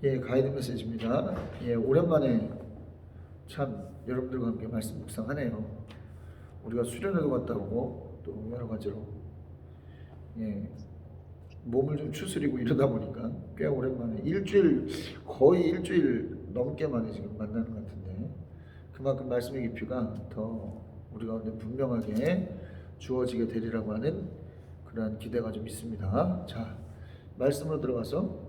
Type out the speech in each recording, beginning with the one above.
예, 가이드 메시지입니다. 예, 오랜만에 참 여러분들과 함께 말씀 묵상하네요. 우리가 수련회도 갔다 오고 또 여러 가지로 예, 몸을 좀 추스리고 이러다 보니까 꽤 오랜만에 거의 일주일 넘게 만에 지금 만나는 것 같은데, 그만큼 말씀의 깊이가 더 우리 가운데 분명하게 주어지게 되리라고 하는 그러한 기대가 좀 있습니다. 자, 말씀으로 들어가서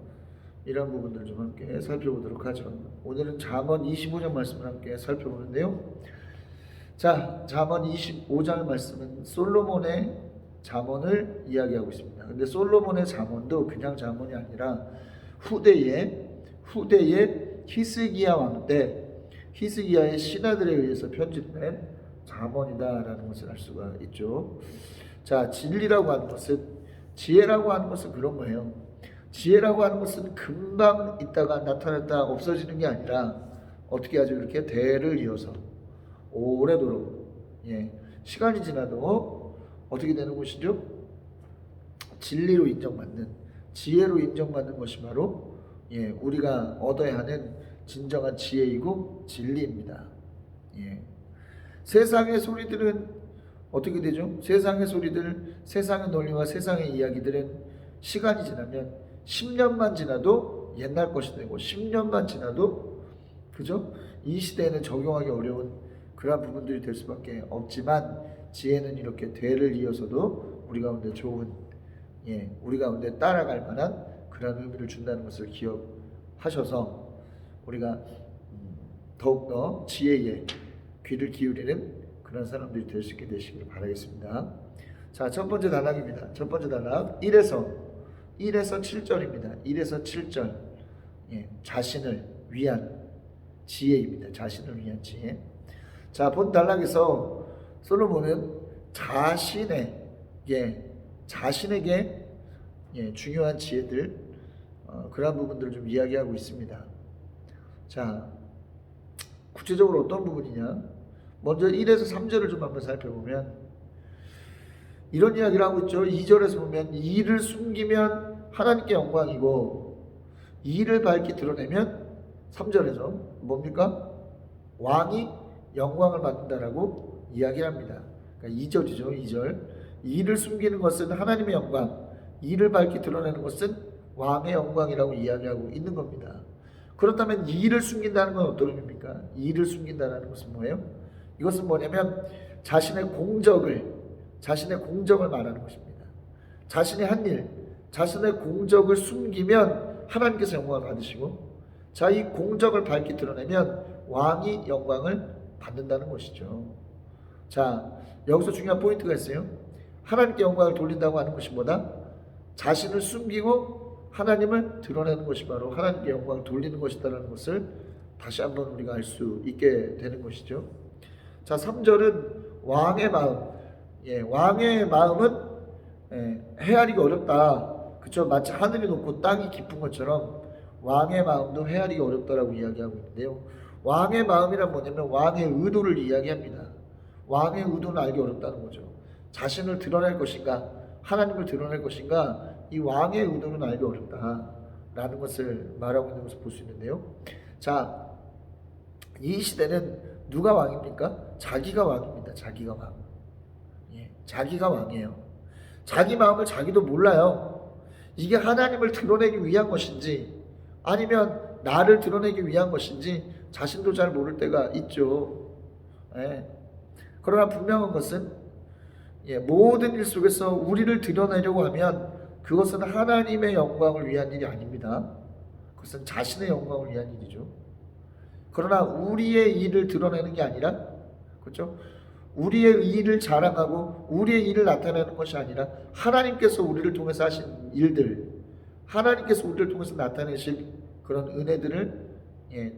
이런 부분들을 좀 함께 살펴보도록 하죠. 오늘은 잠언 25장 말씀을 함께 살펴보는데요. 자, 잠언 25장 말씀은 솔로몬의 잠언을 이야기하고 있습니다. 근데 솔로몬의 잠언도 그냥 잠언이 아니라 후대의 히스기야 왕 때 히스기야의 신하들에 의해서 편집된 잠언이다라는 것을 알 수가 있죠. 자, 진리라고 하는 것은, 지혜라고 하는 것은 그런 거예요. 지혜라고 하는 것은 금방 있다가 나타났다 없어지는 게 아니라 어떻게 하죠? 이렇게 대를 이어서 오래도록, 시간이 지나도 어떻게 되는 것이죠? 진리로 인정받는, 지혜로 인정받는 것이 바로 우리가 얻어야 하는 진정한 지혜이고 진리입니다. 세상의 소리들은 어떻게 되죠? 세상의 소리들, 세상의 논리와 세상의 이야기들은 시간이 지나면 10년만 지나도 옛날 것이 되고 10년만 지나도, 그죠? 이 시대에는 적용하기 어려운 그런 부분들이 될 수밖에 없지만, 지혜는 이렇게 대를 이어서도 우리 가운데 좋은, 우리 가운데 따라갈 만한 그런 의미를 준다는 것을 기억하셔서 우리가 더욱더 지혜에 귀를 기울이는 그런 사람들이 될 수 있게 되시길 바라겠습니다. 자, 첫 번째 단락입니다. 첫 번째 단락 1에서 7절입니다. 1에서 7절. 자신을 위한 지혜입니다. 자신을 위한 지혜. 자, 본 단락에서 솔로몬은 자신에게 중요한 지혜들, 그러한 부분들을 좀 이야기하고 있습니다. 자, 구체적으로 어떤 부분이냐? 먼저 1에서 3절을 좀 한번 살펴보면 이런 이야기를 하고 있죠. 2절에서 보면 이를 숨기면 하나님께 영광이고 이를 밝히 드러내면, 3절에서 뭡니까? 왕이 영광을 받는다라고 이야기합니다. 그러니까 2절이죠. 2절. 이를 숨기는 것은 하나님의 영광, 이를 밝히 드러내는 것은 왕의 영광이라고 이야기하고 있는 겁니다. 그렇다면 이를 숨긴다는 건 어떤 의미입니까? 이를 숨긴다는 것은 뭐예요? 이것은 뭐냐면 자신의 공적을 말하는 것입니다. 자신의 한 일, 자신의 공적을 숨기면 하나님께서 영광을 받으시고, 자, 이 공적을 밝히 드러내면 왕이 영광을 받는다는 것이죠. 자, 여기서 중요한 포인트가 있어요. 하나님께 영광을 돌린다고 하는 것이 뭐다? 자신을 숨기고 하나님을 드러내는 것이 바로 하나님께 영광을 돌리는 것이다라는 것을 다시 한번 우리가 알 수 있게 되는 것이죠. 자, 3절은 왕의 마음. 왕의 마음은 헤아리기 어렵다. 그쵸? 마치 하늘이 높고 땅이 깊은 것처럼 왕의 마음도 헤아리기 어렵다라고 이야기하고 있는데요. 왕의 마음이란 뭐냐면 왕의 의도를 이야기합니다. 왕의 의도는 알기 어렵다는 거죠. 자신을 드러낼 것인가, 하나님을 드러낼 것인가, 이 왕의 의도는 알기 어렵다라는 것을 말하고 있는 것을 볼 수 있는데요. 자, 이 시대는 누가 왕입니까? 자기가 왕입니다. 자기가 왕. 자기가 왕이에요. 자기 마음을 자기도 몰라요. 이게 하나님을 드러내기 위한 것인지 아니면 나를 드러내기 위한 것인지 자신도 잘 모를 때가 있죠. 그러나 분명한 것은 모든 일 속에서 우리를 드러내려고 하면 그것은 하나님의 영광을 위한 일이 아닙니다. 그것은 자신의 영광을 위한 일이죠. 그러나 우리의 일을 드러내는 게 아니라, 그렇죠? 우리의 일을 자랑하고 우리의 일을 나타내는 것이 아니라 하나님께서 우리를 통해서 하신 일들, 하나님께서 우리를 통해서 나타내실 그런 은혜들을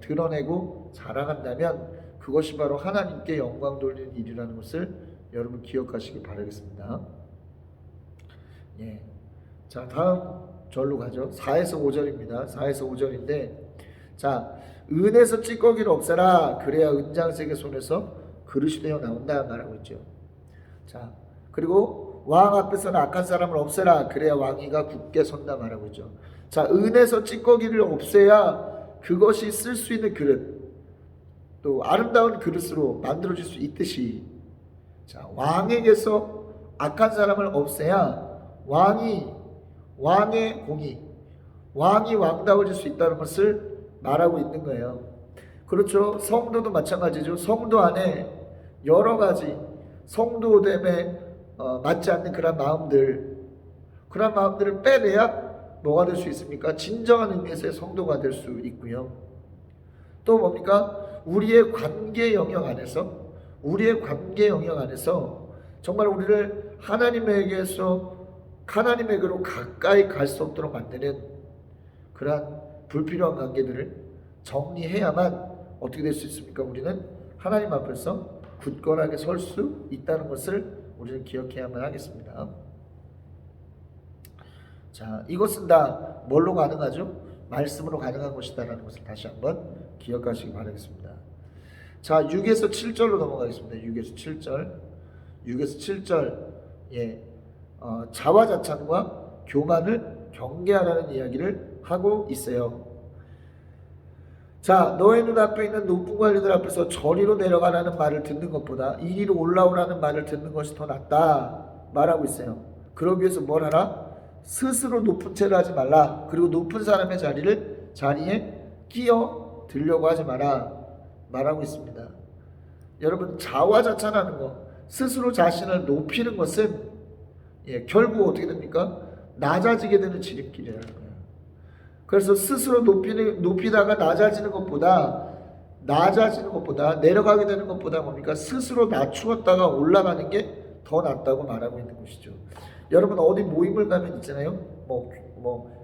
드러내고 자랑한다면 그것이 바로 하나님께 영광 돌리는 일이라는 것을 여러분 기억하시기 바라겠습니다. 자, 다음 절로 가죠. 4에서 5절입니다. 4에서 5절인데, 자, 은에서 찌꺼기를 없애라. 그래야 은장색의 손에서 그릇이 되어 나온다 말하고 있죠. 자, 그리고 왕 앞에서는 악한 사람을 없애라. 그래야 왕위가 굳게 선다 말하고 있죠. 자, 은에서 찌꺼기를 없애야 그것이 쓸 수 있는 그릇, 또 아름다운 그릇으로 만들어질 수 있듯이, 자, 왕에게서 악한 사람을 없애야 왕의 공의, 왕이 왕다워질 수 있다는 것을 말하고 있는 거예요. 그렇죠. 성도도 마찬가지죠. 성도 안에 여러 가지 성도됨에 맞지 않는 그런 마음들을 빼내야 뭐가 될 수 있습니까? 진정한 의미에서의 성도가 될 수 있고요. 또 뭡니까? 우리의 관계 영역 안에서 정말 우리를 하나님에게로 가까이 갈 수 없도록 만드는 그러한 불필요한 관계들을 정리해야만 어떻게 될 수 있습니까? 우리는 하나님 앞에서 굳건하게 설 수 있다는 것을 우리는 기억해야만 하겠습니다. 자, 이것은 다 뭘로 가능하죠? 말씀으로 가능한 것이다라는 것을 다시 한번 기억하시기 바라겠습니다. 자, 6에서 7절로 넘어가겠습니다. 6에서 7절. 예, 자화자찬과 교만을 경계하라는 이야기를 하고 있어요. 자, 너의 눈앞에 있는 높은 관리들 앞에서 저리로 내려가라는 말을 듣는 것보다 이리로 올라오라는 말을 듣는 것이 더 낫다 말하고 있어요. 그러기 위해서 뭘 하라? 스스로 높은 채를 하지 말라. 그리고 높은 사람의 자리에 끼어 들려고 하지 마라 말하고 있습니다. 여러분, 자화자찬하는 것, 스스로 자신을 높이는 것은 결국 어떻게 됩니까? 낮아지게 되는 지름길이라는 거예요. 그래서 스스로 높이다가 낮아지는 것보다 내려가게 되는 것보다 뭡니까? 스스로 낮추었다가 올라가는 게 더 낫다고 말하고 있는 것이죠. 여러분, 어디 모임을 가면 있잖아요.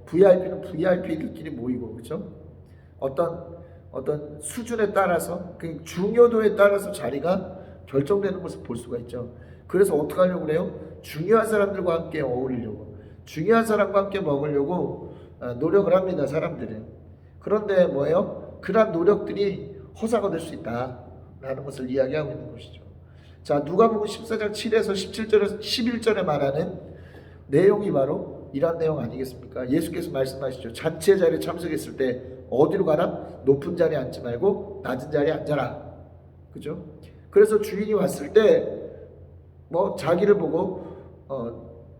VIP는 VIP들끼리 모이고, 그렇죠? 어떤 수준에 따라서, 그 중요도에 따라서 자리가 결정되는 것을 볼 수가 있죠. 그래서 어떻게 하려고 그래요? 중요한 사람들과 함께 어울리려고, 중요한 사람과 함께 먹으려고 노력을 합니다, 사람들은. 그런데 뭐예요? 그러한 노력들이 허사가 될 수 있다라는 것을 이야기하고 있는 것이죠. 자, 누가복음 14장 7에서 11절에 말하는 내용이 바로 이런 내용 아니겠습니까? 예수께서 말씀하시죠. 잔치의 자리에 참석했을 때 어디로 가라? 높은 자리에 앉지 말고 낮은 자리에 앉아라. 그죠? 그래서 주인이 왔을 때 자기를 보고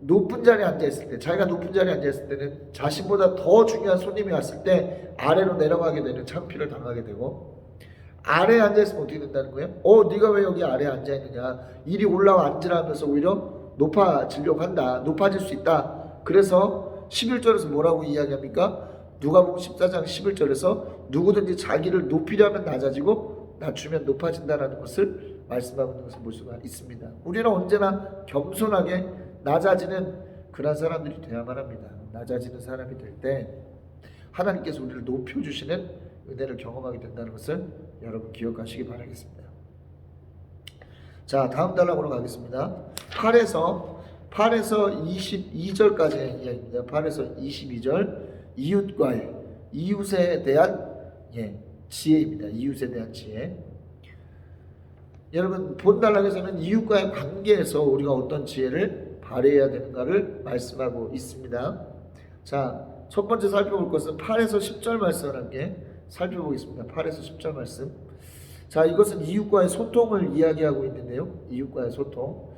높은 자리에 앉아있을 때, 자기가 높은 자리에 앉아있을 때는 자신보다 더 중요한 손님이 왔을 때 아래로 내려가게 되는 창피를 당하게 되고, 아래에 앉아있으면 어떻게 된다는 거예요? 네가 왜 여기 아래에 앉아있느냐, 이리 올라와 앉으라 하면서 오히려 높아지려고 한다, 높아질 수 있다. 그래서 11절에서 뭐라고 이야기합니까? 누가복음 14장 11절에서 누구든지 자기를 높이려면 낮아지고 낮추면 높아진다라는 것을 말씀하고 있는 것을 볼 수가 있습니다. 우리는 언제나 겸손하게 낮아지는 그런 사람들이 되어야만 합니다. 낮아지는 사람이 될 때 하나님께서 우리를 높여주시는 은혜를 경험하게 된다는 것을 여러분 기억하시기 바라겠습니다. 자, 다음 단락으로 가겠습니다. 8에서 22절까지의 이야기입니다. 8에서 22절, 이웃에 대한 지혜입니다. 이웃에 대한 지혜. 여러분, 본 단락에서는 이웃과의 관계에서 우리가 어떤 지혜를 발휘해야 되는가를 말씀하고 있습니다. 자, 첫 번째 살펴볼 것은 8에서 10절 말씀을 함께 살펴보겠습니다. 8에서 10절 말씀. 자, 이것은 이웃과의 소통을 이야기하고 있는데요. 이웃과의 소통.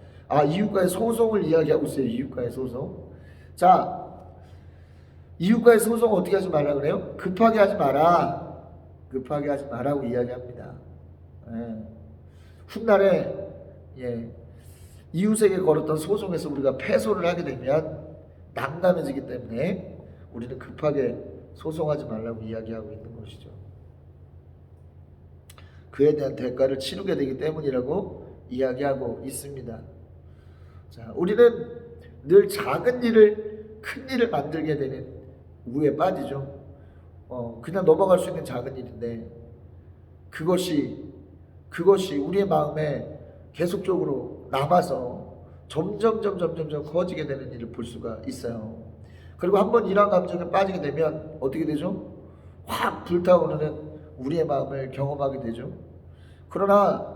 이웃과의 소송을 이야기하고 있어요. 이웃과의 소송. 자, 이웃과의 소송 어떻게 하지 말라 그래요? 급하게 하지 마라고 이야기합니다. 훗날에 이웃에게 걸었던 소송에서 우리가 패소를 하게 되면 난감해지기 때문에 우리는 급하게 소송하지 말라고 이야기하고 있는 것이죠. 그에 대한 대가를 치르게 되기 때문이라고 이야기하고 있습니다. 자, 우리는 늘 작은 일을 큰 일을 만들게 되는 우에 빠지죠. 그냥 넘어갈 수 있는 작은 일인데 그것이 우리의 마음에 계속적으로 남아서 점점 커지게 되는 일을 볼 수가 있어요. 그리고 한번 이러한 감정에 빠지게 되면 어떻게 되죠? 확 불타오르는 우리의 마음을 경험하게 되죠. 그러나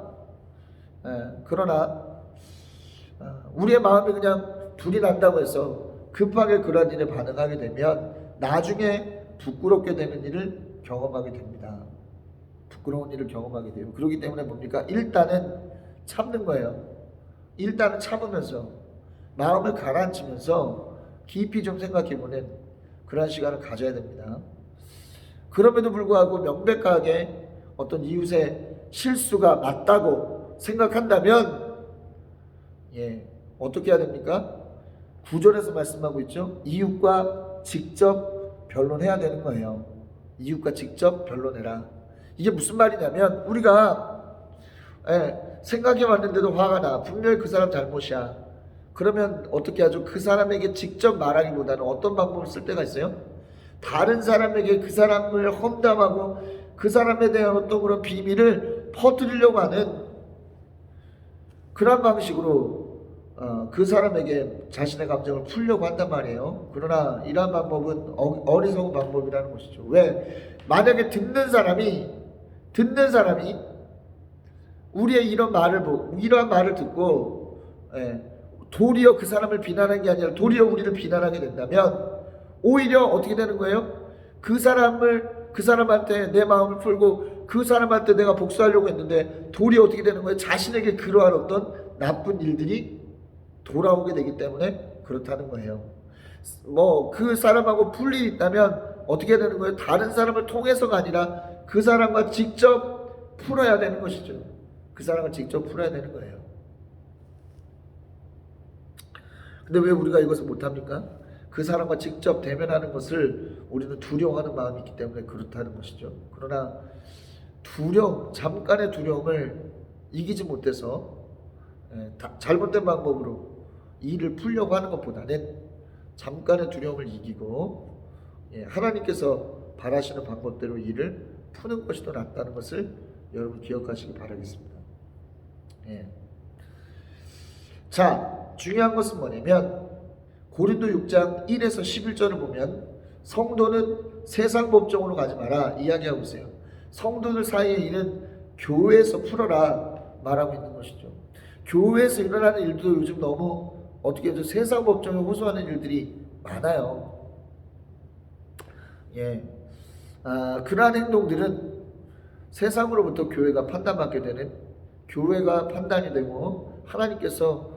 우리의 마음이 그냥 둘이 난다고 해서 급하게 그런 일에 반응하게 되면 나중에 부끄럽게 되는 일을 경험하게 됩니다. 부끄러운 일을 경험하게 돼요. 그렇기 때문에 뭡니까? 일단은 참는 거예요. 일단은 참으면서 마음을 가라앉히면서 깊이 좀 생각해보는 그런 시간을 가져야 됩니다. 그럼에도 불구하고 명백하게 어떤 이웃의 실수가 맞다고 생각한다면 어떻게 해야 됩니까? 9절에서 말씀하고 있죠. 이웃과 직접 변론해야 되는 거예요. 이웃과 직접 변론해라. 이게 무슨 말이냐면 우리가 생각해 봤는데도 화가 나. 분명히 그 사람 잘못이야. 그러면 어떻게 하죠? 그 사람에게 직접 말하기보다는 어떤 방법을 쓸 때가 있어요? 다른 사람에게 그 사람을 험담하고 그 사람에 대한 어떤 그런 비밀을 퍼뜨리려고 하는 그런 방식으로 그 사람에게 자신의 감정을 풀려고 한단 말이에요. 그러나 이러한 방법은 어리석은 방법이라는 것이죠. 왜? 만약에 듣는 사람이 우리의 이러한 말을 듣고 도리어 그 사람을 비난하는 게 아니라 도리어 우리를 비난하게 된다면 오히려 어떻게 되는 거예요? 그 사람한테 내 마음을 풀고 그 사람한테 내가 복수하려고 했는데 도리어 어떻게 되는 거예요? 자신에게 그러한 어떤 나쁜 일들이 돌아오게 되기 때문에 그렇다는 거예요. 그 사람하고 풀 일이 있다면 어떻게 되는 거예요? 다른 사람을 통해서가 아니라 그 사람과 직접 풀어야 되는 것이죠. 그 사람을 직접 풀어야 되는 거예요. 근데 왜 우리가 이것을 못합니까? 그 사람과 직접 대면하는 것을 우리는 두려워하는 마음이 있기 때문에 그렇다는 것이죠. 그러나 잠깐의 두려움을 이기지 못해서 잘못된 방법으로 일을 풀려고 하는 것보다는 잠깐의 두려움을 이기고 하나님께서 바라시는 방법대로 일을 푸는 것이 더 낫다는 것을 여러분 기억하시기 바라겠습니다. 자, 중요한 것은 뭐냐면 고린도 6장 1에서 11절을 보면 성도는 세상 법정으로 가지 마라 이야기하고 있어요. 성도들 사이의 일은 교회에서 풀어라 말하고 있는 것이죠. 교회에서 일어나는 일도 요즘 너무 어떻게 해서 세상 법정에 호소하는 일들이 많아요. 그러한 행동들은 세상으로부터 교회가 판단받게 되는, 교회가 판단이 되고 하나님께서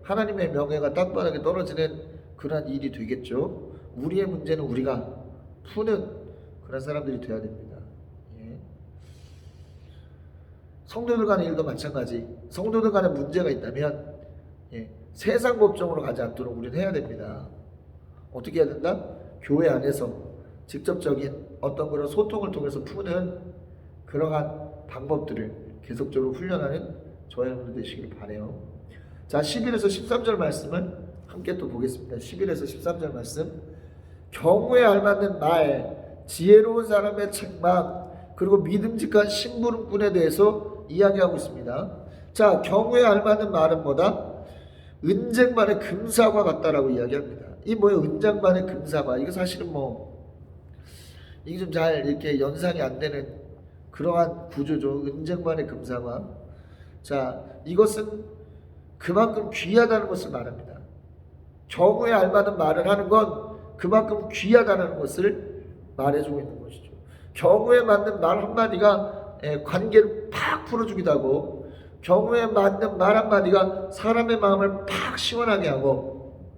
하나님의 명예가 땅바닥에 떨어지는 그러한 일이 되겠죠. 우리의 문제는 우리가 푸는 그런 사람들이 되어야 됩니다. 성도들 간의 일도 마찬가지. 성도들 간에 문제가 있다면 세상 법정으로 가지 않도록 우리는 해야 됩니다. 어떻게 해야 된다? 교회 안에서 직접적인 어떤 그런 소통을 통해서 푸는 그러한 방법들을 계속적으로 훈련하는 저와 여러분들 되시길 바라요. 자, 11에서 13절 말씀을 함께 또 보겠습니다. 11에서 13절 말씀. 경우에 알맞는 말, 지혜로운 사람의 책망, 그리고 믿음직한 심부름꾼에 대해서 이야기하고 있습니다. 자, 경우에 알맞는 말은 뭐다? 은쟁반의 금사과 같다라고 이야기합니다. 이 뭐예요? 은쟁반의 금사과. 이거 사실은 이게 좀 잘 이렇게 연상이 안 되는 그러한 구조죠. 은쟁반의 금사과. 자, 이것은 그만큼 귀하다는 것을 말합니다. 경우에 알맞는 말을 하는 건 그만큼 귀하다는 것을 말해주고 있는 것이죠. 경우에 맞는 말 한마디가 관계를 팍 풀어주기도 하고, 경우에 맞는 말 한마디가 사람의 마음을 팍 시원하게 하고,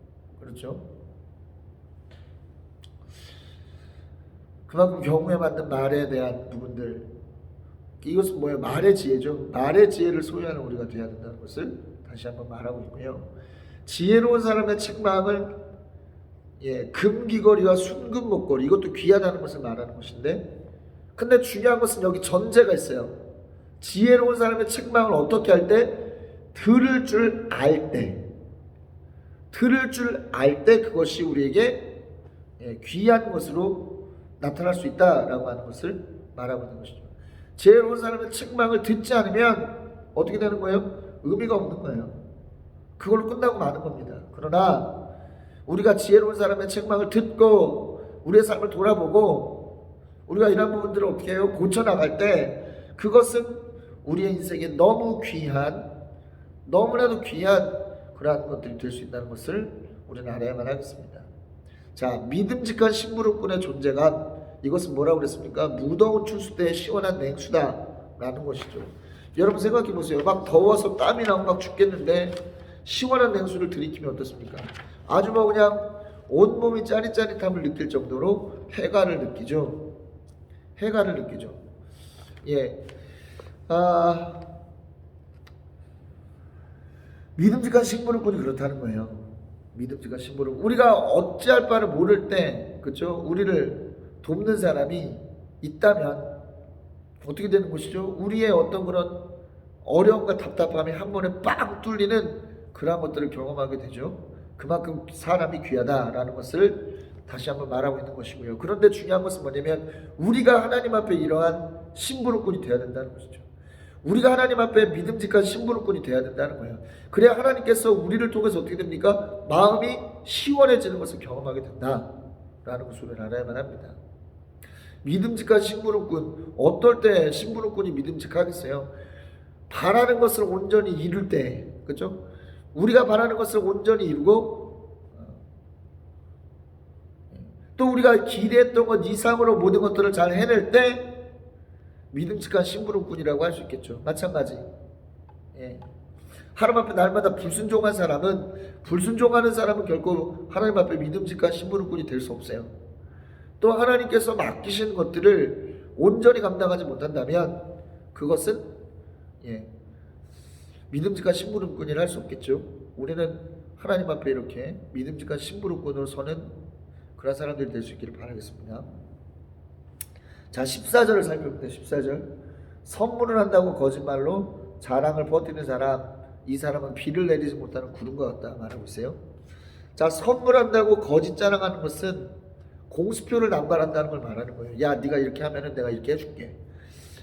그렇죠? 그만큼 경우에 맞는 말에 대한 부분들, 이것은 뭐예요? 말의 지혜죠. 말의 지혜를 소유하는 우리가 되어야 된다는 것을 다시 한번 말하고 있고요. 지혜로운 사람의 책망을 금귀걸이와 순금 목걸이, 이것도 귀하다는 것을 말하는 것인데, 근데 중요한 것은 여기 전제가 있어요. 지혜로운 사람의 책망을 어떻게 할 때? 들을 줄 알 때. 들을 줄 알 때 그것이 우리에게 귀한 것으로 나타날 수 있다라고 하는 것을 말하고 있는 것이죠. 지혜로운 사람의 책망을 듣지 않으면 어떻게 되는 거예요? 의미가 없는 거예요. 그걸로 끝나고 마는 겁니다. 그러나 우리가 지혜로운 사람의 책망을 듣고 우리의 삶을 돌아보고 우리가 이런 부분들을 어떻게 해요? 고쳐나갈 때 그것은 우리의 인생에 너무 귀한, 너무나도 귀한 그러한 것들이 될 수 있다는 것을 우리는 알아야만 하겠습니다. 자, 믿음직한 심부름꾼의 존재감, 이것은 뭐라고 그랬습니까? 무더운 추수 때 시원한 냉수다라는 것이죠. 여러분 생각해 보세요. 막 더워서 땀이 나고 막 죽겠는데 시원한 냉수를 들이키면 어떻습니까? 아주 뭐 그냥 온몸이 짜릿짜릿함을 느낄 정도로 해가를 느끼죠. 해가를 느끼죠. 예. 믿음직한 심부름꾼이 그렇다는 거예요. 믿음직한 심부름. 우리가 어찌할 바를 모를 때, 그렇죠? 우리를 돕는 사람이 있다면 어떻게 되는 것이죠? 우리의 어떤 그런 어려움과 답답함이 한 번에 빵 뚫리는 그러한 것들을 경험하게 되죠. 그만큼 사람이 귀하다라는 것을 다시 한번 말하고 있는 것이고요. 그런데 중요한 것은 뭐냐면 우리가 하나님 앞에 이러한 심부름꾼이 되어야 된다는 것이죠. 우리가 하나님 앞에 믿음직한 심부름꾼이 되어야 된다는 거예요. 그래야 하나님께서 우리를 통해서 어떻게 됩니까? 마음이 시원해지는 것을 경험하게 된다라는 것을 알아야만 합니다. 믿음직한 심부름꾼, 어떨 때 심부름꾼이 믿음직하겠어요? 바라는 것을 온전히 이룰 때, 그렇죠? 우리가 바라는 것을 온전히 이루고 또 우리가 기대했던 것 이상으로 모든 것들을 잘 해낼 때 믿음직한 심부름꾼이라고 할 수 있겠죠. 마찬가지. 예. 하나님 앞에 날마다 불순종하는 사람은 결코 하나님 앞에 믿음직한 심부름꾼이 될 수 없어요. 또 하나님께서 맡기신 것들을 온전히 감당하지 못한다면 그것은 믿음직한 심부름꾼이라 할 수 없겠죠. 우리는 하나님 앞에 이렇게 믿음직한 심부름꾼으로 서는 그런 사람들이 될 수 있기를 바라겠습니다. 자, 14절을 살펴봅니다. 14절. 선물을 한다고 거짓말로 자랑을 버티는 사람, 이 사람은 비를 내리지 못하는 구름과 같다 말하고 있어요. 자, 선물한다고 거짓 자랑하는 것은 공수표를 남발한다는 걸 말하는 거예요. 야, 네가 이렇게 하면은 내가 이렇게 해줄게.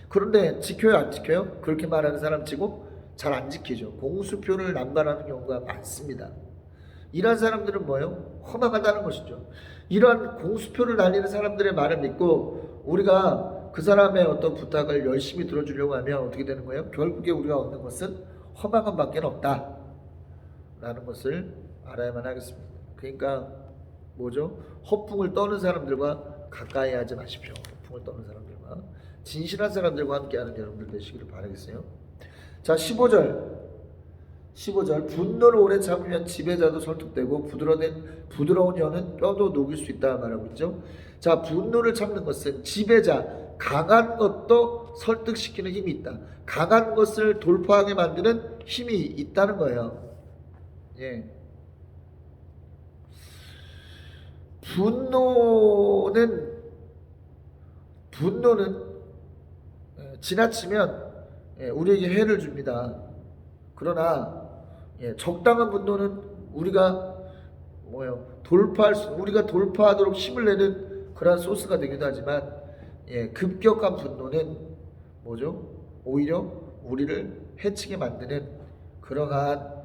그런데 지켜요, 안 지켜요? 그렇게 말하는 사람 치고 잘 안 지키죠. 공수표를 남발하는 경우가 많습니다. 이런 사람들은 뭐예요? 허망하다는 것이죠. 이러한 공수표를 날리는 사람들의 말을 믿고 우리가 그 사람의 어떤 부탁을 열심히 들어주려고 하면 어떻게 되는 거예요? 결국에 우리가 얻는 것은 허망함밖에 없다 라는 것을 알아야만 하겠습니다. 그러니까 뭐죠? 허풍을 떠는 사람들과 가까이 하지 마십시오. 허풍을 떠는 사람들과 진실한 사람들과 함께하는 여러분들 되시기를 바라겠어요. 자, 15절. 분노를 오래 참으면 지배자도 설득되고 부드러운 혀는 뼈도 녹일 수 있다 말하고 있죠. 자, 분노를 참는 것은 지배자, 강한 것도 설득시키는 힘이 있다. 강한 것을 돌파하게 만드는 힘이 있다는 거예요. 예. 분노는 지나치면 우리에게 해를 줍니다. 그러나 적당한 분노는 우리가 우리가 돌파하도록 힘을 내는 그러한 소스가 되기도 하지만 급격한 분노는 뭐죠? 오히려 우리를 해치게 만드는 그러한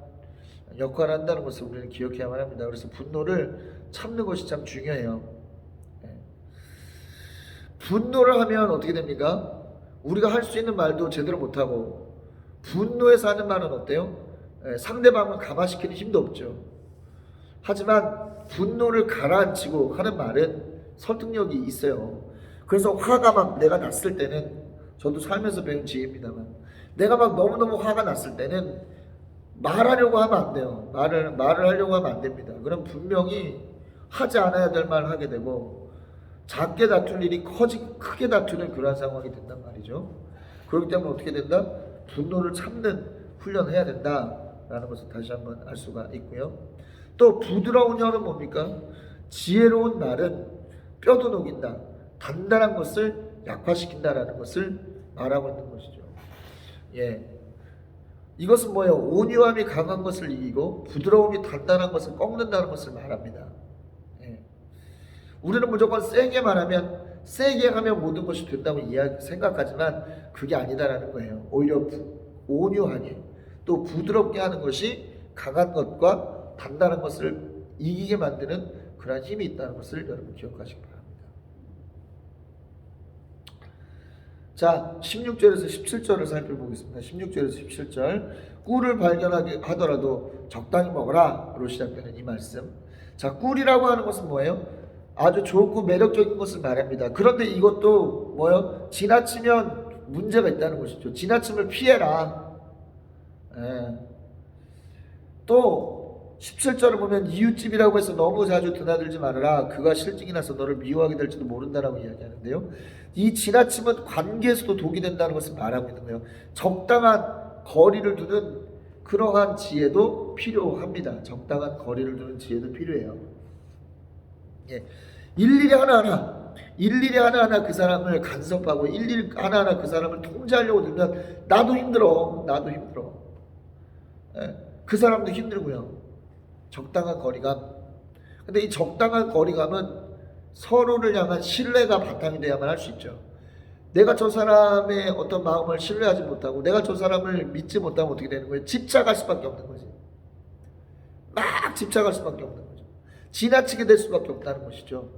역할을 한다는 것을 우리는 기억해야만 합니다. 그래서 분노를 참는 것이 참 중요해요. 분노를 하면 어떻게 됩니까? 우리가 할 수 있는 말도 제대로 못하고 분노해서 하는 말은 어때요? 상대방을 감화시키는 힘도 없죠. 하지만 분노를 가라앉히고 하는 말은 설득력이 있어요. 그래서 화가 막 내가 났을 때는 저도 살면서 배운 지혜입니다만 내가 막 너무너무 화가 났을 때는 말하려고 하면 안 돼요. 말을 하려고 하면 안 됩니다. 그럼 분명히 하지 않아야 될 말을 하게 되고 작게 다툴 일이 크게 다투는 그런 상황이 된단 말이죠. 그렇기 때문에 어떻게 된다? 분노를 참는 훈련을 해야 된다라는 것을 다시 한번 알 수가 있고요. 또 부드러운 혀는 뭡니까? 지혜로운 말은 뼈도 녹인다. 단단한 것을 약화시킨다라는 것을 말하고 있는 것이죠. 이것은 뭐예요? 온유함이 강한 것을 이기고 부드러움이 단단한 것을 꺾는다는 것을 말합니다. 우리는 무조건 세게 말하면 세게 하면 모든 것이 된다고 생각하지만 그게 아니다라는 거예요. 오히려 온유하게 또 부드럽게 하는 것이 강한 것과 단단한 것을 이기게 만드는 그런 힘이 있다는 것을 여러분 기억하시기 바랍니다. 자, 16절에서 17절을 살펴보겠습니다. 16절에서 17절. 꿀을 발견하게 하더라도 적당히 먹어라 로 시작되는 이 말씀. 자, 꿀이라고 하는 것은 뭐예요? 아주 좋고 매력적인 것을 말합니다. 그런데 이것도 뭐요? 지나치면 문제가 있다는 것이죠. 지나침을 피해라. 예. 또 17절을 보면 이웃집이라고 해서 너무 자주 드나들지 말아라. 그가 실증이 나서 너를 미워하게 될지도 모른다라고 이야기하는데요. 이 지나침은 관계에서도 독이 된다는 것을 말하고 있는 거예요. 적당한 거리를 두는 그러한 지혜도 필요합니다. 적당한 거리를 두는 지혜도 필요해요. 예. 일일이 하나하나 그 사람을 간섭하고 일일이 하나하나 그 사람을 통제하려고 들면 나도 힘들어. 예. 그 사람도 힘들고요. 적당한 거리감. 근데 이 적당한 거리감은 서로를 향한 신뢰가 바탕이 돼야만 할 수 있죠. 내가 저 사람의 어떤 마음을 신뢰하지 못하고 내가 저 사람을 믿지 못하면 어떻게 되는 거예요? 집착할 수밖에 없는 거지. 막 집착할 수밖에 없는 거죠. 지나치게 될 수밖에 없다는 것이죠.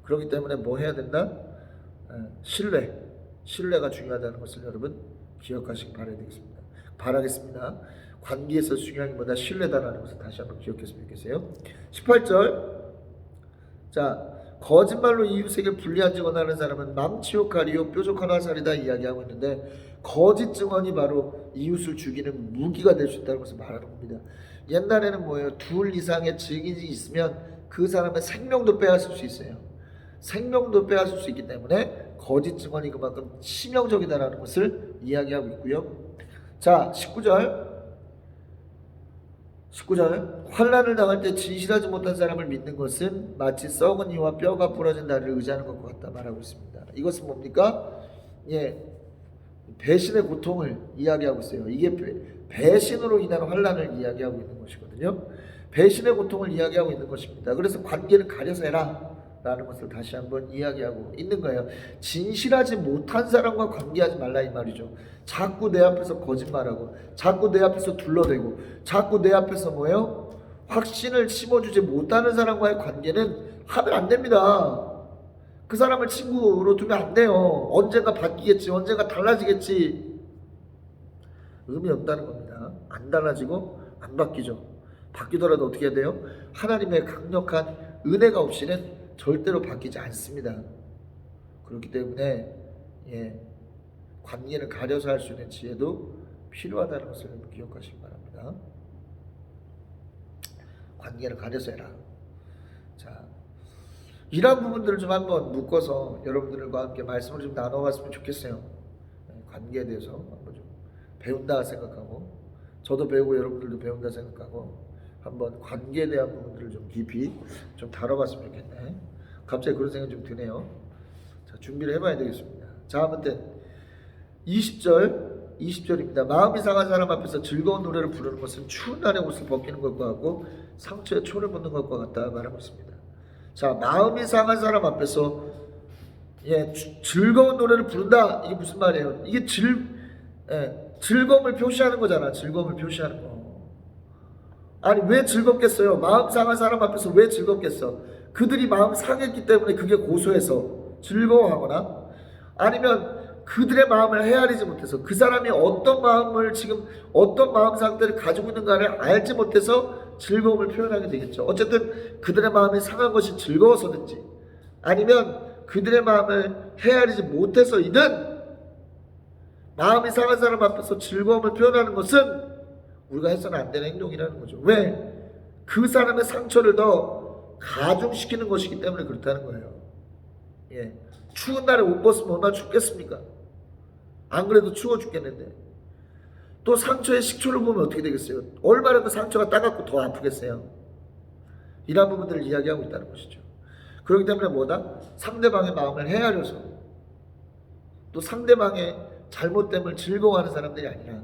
그렇기 때문에 뭐 해야 된다? 신뢰가 중요하다는 것을 여러분 기억하시기 바라겠습니다. 관계에서 중요한 것보다 신뢰다라는 것을 다시 한번 기억했으면 좋겠어요. 18절. 자, 거짓말로 이웃에게 불리한 증언하는 사람은 망치욕하리요 뾰족한 화살이다 이야기하고 있는데, 거짓 증언이 바로 이웃을 죽이는 무기가 될 수 있다는 것을 말하는 겁니다. 옛날에는 뭐예요? 둘 이상의 증인이 있으면 그 사람의 생명도 빼앗을 수 있어요. 생명도 빼앗을 수 있기 때문에 거짓 증언이 그만큼 치명적이다라는 것을 이야기하고 있고요. 자, 19절. 환난을 당할 때 진실하지 못한 사람을 믿는 것은 마치 썩은 이와 뼈가 부러진 나를 의지하는 것과 같다 말하고 있습니다. 이것은 뭡니까? 예, 배신의 고통을 이야기하고 있어요. 이게 배신으로 인한 환난을 이야기하고 있는 것이거든요. 배신의 고통을 이야기하고 있는 것입니다. 그래서 관계는 가려서 해라 라는 것을 다시 한번 이야기하고 있는 거예요. 진실하지 못한 사람과 관계하지 말라 이 말이죠. 자꾸 내 앞에서 거짓말하고 자꾸 내 앞에서 둘러대고 자꾸 내 앞에서 뭐예요? 확신을 심어주지 못하는 사람과의 관계는 하면 안 됩니다. 그 사람을 친구로 두면 안 돼요. 언젠가 바뀌겠지, 언젠가 달라지겠지. 의미 없다는 겁니다. 안 달라지고 안 바뀌죠. 바뀌더라도 어떻게 해야 돼요? 하나님의 강력한 은혜가 없이는 절대로 바뀌지 않습니다. 그렇기 때문에 관계를 가려서 할 수 있는 지혜도 필요하다는 것을 기억하시기 바랍니다. 관계를 가려서 해라. 자, 이런 부분들을 좀 한번 묶어서 여러분들과 함께 말씀을 좀 나눠봤으면 좋겠어요. 관계에 대해서 한번 좀 배운다 생각하고, 저도 배우고 여러분들도 배운다 생각하고, 한번 관계에 대한 부분들을 좀 깊이 좀 다뤄봤으면 좋겠네. 갑자기 그런 생각이 좀 드네요. 자, 준비를 해봐야 되겠습니다. 자, 아무튼 20절입니다. 마음이 상한 사람 앞에서 즐거운 노래를 부르는 것은 추운 날에 옷을 벗기는 것과 같고 상처에 초를 묻는 것과 같다 말하고 있습니다. 자, 마음이 상한 사람 앞에서 즐거운 노래를 부른다. 이게 무슨 말이에요? 이게 즐거움을 표시하는 거잖아. 즐거움을 표시하는 거. 아니, 왜 즐겁겠어요? 마음 상한 사람 앞에서 왜 즐겁겠어? 그들이 마음 상했기 때문에 그게 고소해서 즐거워하거나, 아니면 그들의 마음을 헤아리지 못해서 그 사람이 어떤 마음을 지금 어떤 마음 상태를 가지고 있는가를 알지 못해서 즐거움을 표현하게 되겠죠. 어쨌든 그들의 마음이 상한 것이 즐거워서든지 아니면 그들의 마음을 헤아리지 못해서이든 마음이 상한 사람 앞에서 즐거움을 표현하는 것은 우리가 해서는 안 되는 행동이라는 거죠. 왜? 그 사람의 상처를 더 가중시키는 것이기 때문에 그렇다는 거예요. 추운 날에 옷 벗으면 얼마나 춥겠습니까? 안 그래도 추워 죽겠는데. 또 상처의 식초를 보면 어떻게 되겠어요? 얼마나 그 상처가 따갑고 더 아프겠어요? 이런 부분들을 이야기하고 있다는 것이죠. 그렇기 때문에 뭐다? 상대방의 마음을 헤아려서 또 상대방의 잘못됨을 즐거워하는 사람들이 아니라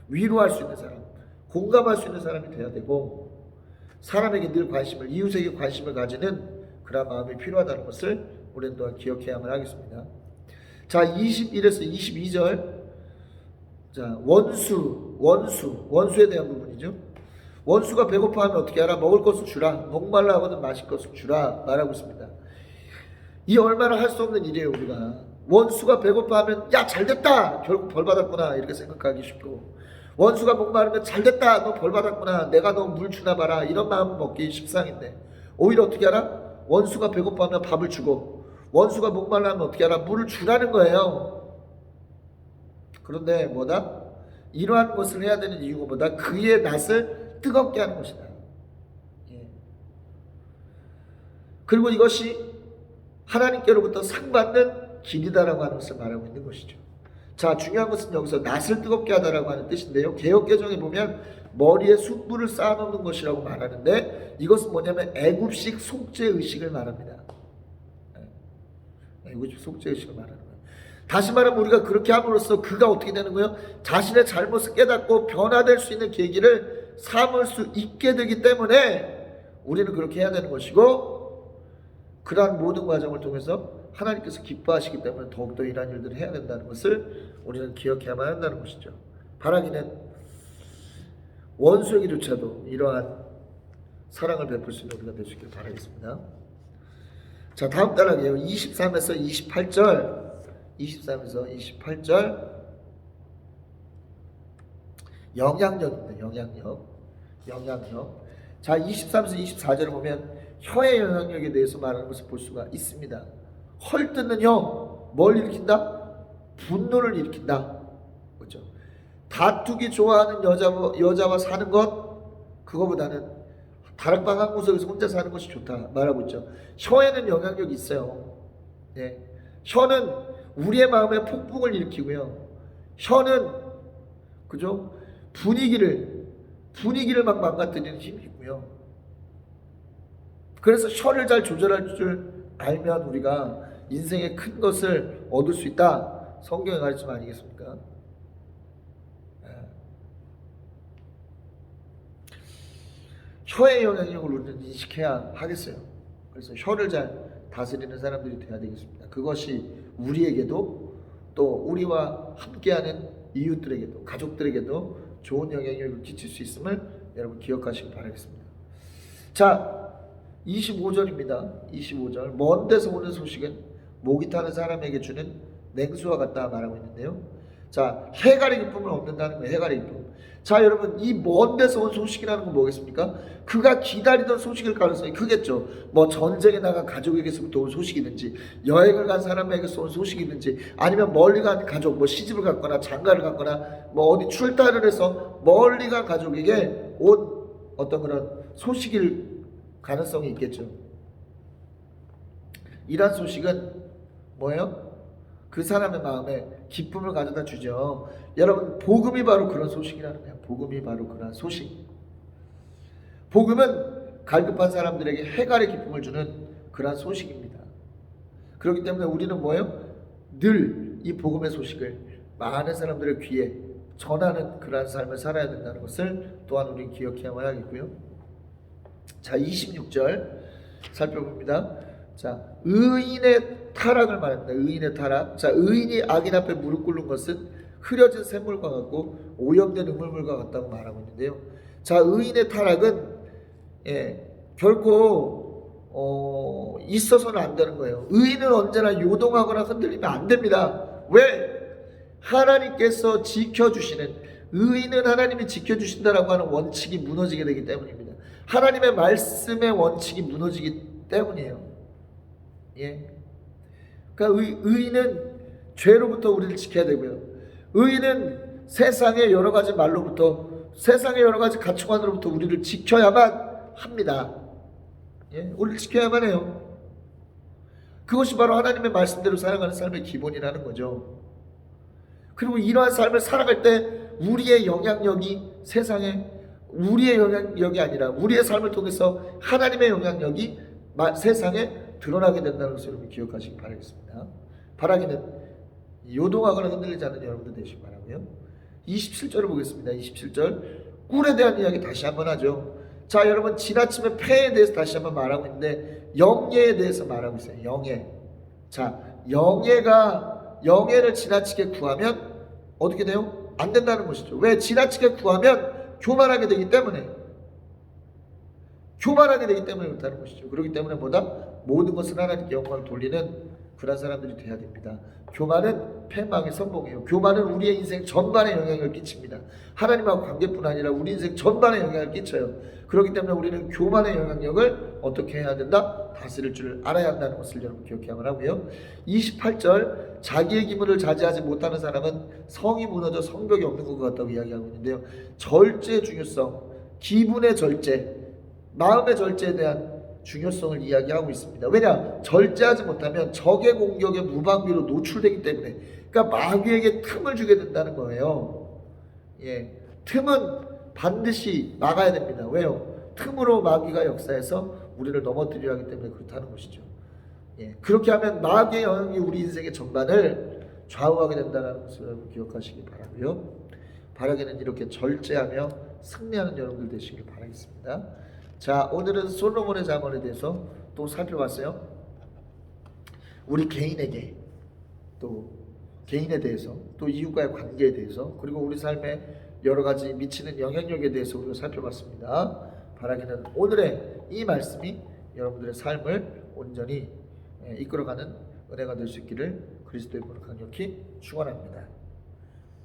위로할 수 있는 사람, 공감할 수 있는 사람이 돼야 되고, 사람에게 늘 관심을, 이웃에게 관심을 가지는 그런 마음이 필요하다는 것을 우리는 또한 기억해야만 하겠습니다. 자, 21에서 22절. 자, 원수에 대한 부분이죠. 원수가 배고파하면 어떻게 하라? 먹을 것을 주라. 목말라 하거든 마실 것을 주라 말하고 있습니다. 이 얼마나 할 수 없는 일이에요. 우리가 원수가 배고파하면 야 잘됐다, 결국 벌 받았구나 이렇게 생각하기 쉽고, 원수가 목마르면 잘됐다, 너 벌 받았구나, 내가 너 물 주나 봐라, 이런 마음 먹기 십상인데, 오히려 어떻게 하라? 원수가 배고파하면 밥을 주고 원수가 목말라면 어떻게 하라? 물을 주라는 거예요. 그런데 뭐다? 이러한 것을 해야 되는 이유가 뭐다? 그의 낯을 뜨겁게 하는 것이다. 예. 그리고 이것이 하나님께로부터 상받는 길이다라고 하는 것을 말하고 있는 것이죠. 자, 중요한 것은 여기서 낯을 뜨겁게 하다라고 하는 뜻인데요. 개역개정에 보면 머리에 숯불을 쌓아놓는 것이라고 말하는데 이것은 뭐냐면 애굽식 속죄의식을 말합니다. 애굽식 속죄의식을 말하는 거예요. 다시 말하면 우리가 그렇게 함으로써 그가 어떻게 되는 거예요? 자신의 잘못을 깨닫고 변화될 수 있는 계기를 삼을 수 있게 되기 때문에 우리는 그렇게 해야 되는 것이고, 그러한 모든 과정을 통해서 하나님께서 기뻐하시기 때문에 더욱더 이러한 일들을 해야 된다는 것을 우리는 기억해야만 한다는 것이죠. 바라기는 원수에게조차도 이러한 사랑을 베풀 수 있는 우리가 될 수 있기를 바라겠습니다. 자, 다음 단락이에요. 23에서 28절 23에서 28절 영향력입니다. 영향력. 자, 23에서 24절을 보면 혀의 영향력에 대해서 말하는 것을 볼 수가 있습니다. 헐뜯는 혀, 뭘 일으킨다? 분노를 일으킨다. 그렇죠? 다투기 좋아하는 여자와 사는 것, 그거보다는 다락방 한 구석에서 혼자 사는 것이 좋다 말하고 있죠. 혀에는 영향력이 있어요. 네. 혀는 우리의 마음에 폭풍을 일으키고요. 혀는 그죠? 분위기를 막 망가뜨리는 힘이 있고요. 그래서 혀를 잘 조절할 줄 알면 우리가 인생의 큰 것을 얻을 수 있다. 성경의 가르침 아니겠습니까? 혀의 영향력을 우리는 인식해야 하겠어요. 그래서 혀를 잘 다스리는 사람들이 되어야 되겠습니다. 그것이 우리에게도 또 우리와 함께하는 이웃들에게도 가족들에게도 좋은 영향력을 끼칠 수 있음을 여러분 기억하시기 바라겠습니다. 자, 25절입니다. 25절. 먼 데서 오는 소식은 목이 타는 사람에게 주는 냉수와 같다 말하고 있는데요. 자, 해갈의 기쁨을 얻는다는 거예요. 해갈의 기쁨. 자, 여러분, 이 먼 데서 온 소식이라는 건 뭐겠습니까? 그가 기다리던 소식일 가능성이 크겠죠. 뭐 전쟁에 나간 가족에게서부터 온 소식이든지, 여행을 간 사람에게서 온 소식이든지, 아니면 멀리 간 가족, 뭐 시집을 갔거나 장가를 갔거나 뭐 어디 출타를 해서 멀리 간 가족에게 온 어떤 그런 소식일 가능성이 있겠죠. 이러한 소식은 뭐예요? 그 사람의 마음에 기쁨을 가져다 주죠. 여러분, 복음이 바로 그런 소식이라는 거예요. 복음이 바로 그런 소식. 복음은 갈급한 사람들에게 해갈의 기쁨을 주는 그런 소식입니다. 그렇기 때문에 우리는 뭐예요? 늘 이 복음의 소식을 많은 사람들의 귀에 전하는 그러한 삶을 살아야 된다는 것을 또한 우리는 기억해야만 하겠고요. 자, 26절 살펴봅니다. 자, 의인의 타락을 말합니다. 의인의 타락. 자, 의인이 악인 앞에 무릎 꿇는 것은 흐려진 샘물과 같고 오염된 우물물과 같다고 말하고 있는데요. 자, 의인의 타락은 결코 있어서는 안 되는 거예요. 의인은 언제나 요동하거나 흔들리면 안 됩니다. 왜? 하나님께서 지켜주시는, 의인은 하나님이 지켜주신다라고 하는 원칙이 무너지게 되기 때문입니다. 하나님의 말씀의 원칙이 무너지기 때문이에요. 예. 그러니까 의인은 죄로부터 우리를 지켜야 되고요. 의인은 세상의 여러 가지 말로부터, 세상의 여러 가지 가치관으로부터 우리를 지켜야만 합니다. 예. 우리를 지켜야만 해요. 그것이 바로 하나님의 말씀대로 살아가는 삶의 기본이라는 거죠. 그리고 이러한 삶을 살아갈 때 우리의 영향력이 세상에, 우리의 영향력이 아니라 우리의 삶을 통해서 하나님의 영향력이 세상에 드러나게 된다는 것을 여러분 기억하시기 바라겠습니다. 바라기는 요동하거나 흔들리지 않는 여러분들 되시기 바라고요. 27절을 보겠습니다. 27절. 꿀에 대한 이야기 다시 한번 하죠. 자, 여러분, 지나치면 폐에 대해서 다시 한번 말하고 있는데 영예에 대해서 말하고 있어요. 영예. 자, 영예를 지나치게 구하면 어떻게 돼요? 안 된다는 것이죠. 왜? 지나치게 구하면 교만하게 되기 때문에 그렇다는 것이죠. 그렇기 때문에 모든 것을 하나님께 영광을 돌리는 그런 사람들이 돼야 됩니다. 교만은 패망의 선봉이에요. 교만은 우리의 인생 전반에 영향을 끼칩니다. 하나님하고 관계뿐 아니라 우리 인생 전반에 영향을 끼쳐요. 그렇기 때문에 우리는 교만의 영향력을 어떻게 해야 된다? 다스릴 줄 알아야 한다는 것을 여러분 기억해야만 하고요. 28절, 자기의 기물을 자제하지 못하는 사람은 성이 무너져 성벽이 없는 것 같다고 이야기하고 있는데요. 절제의 중요성, 기분의 절제, 마음의 절제에 대한 중요성을 이야기하고 있습니다. 왜냐? 절제하지 못하면 적의 공격에 무방비로 노출되기 때문에, 그러니까 마귀에게 틈을 주게 된다는 거예요. 예, 틈은 반드시 막아야 됩니다. 왜요? 틈으로 마귀가 역사해서 우리를 넘어뜨리려 하기 때문에 그렇다는 것이죠. 예, 그렇게 하면 마귀의 영향이 우리 인생의 전반을 좌우하게 된다는 것을 기억하시기 바라고요. 바라기는 이렇게 절제하며 승리하는 여러분들 되시길 바라겠습니다. 자, 오늘은 솔로몬의 잠언에 대해서 또 살펴봤어요. 우리 개인에게, 또 개인에 대해서, 또 이웃과의 관계에 대해서, 그리고 우리 삶에 여러 가지 미치는 영향력에 대해서 우리가 살펴봤습니다. 바라기는 오늘의 이 말씀이 여러분들의 삶을 온전히 이끌어가는 은혜가 될 수 있기를 그리스도의 이름으로 강력히 축원합니다.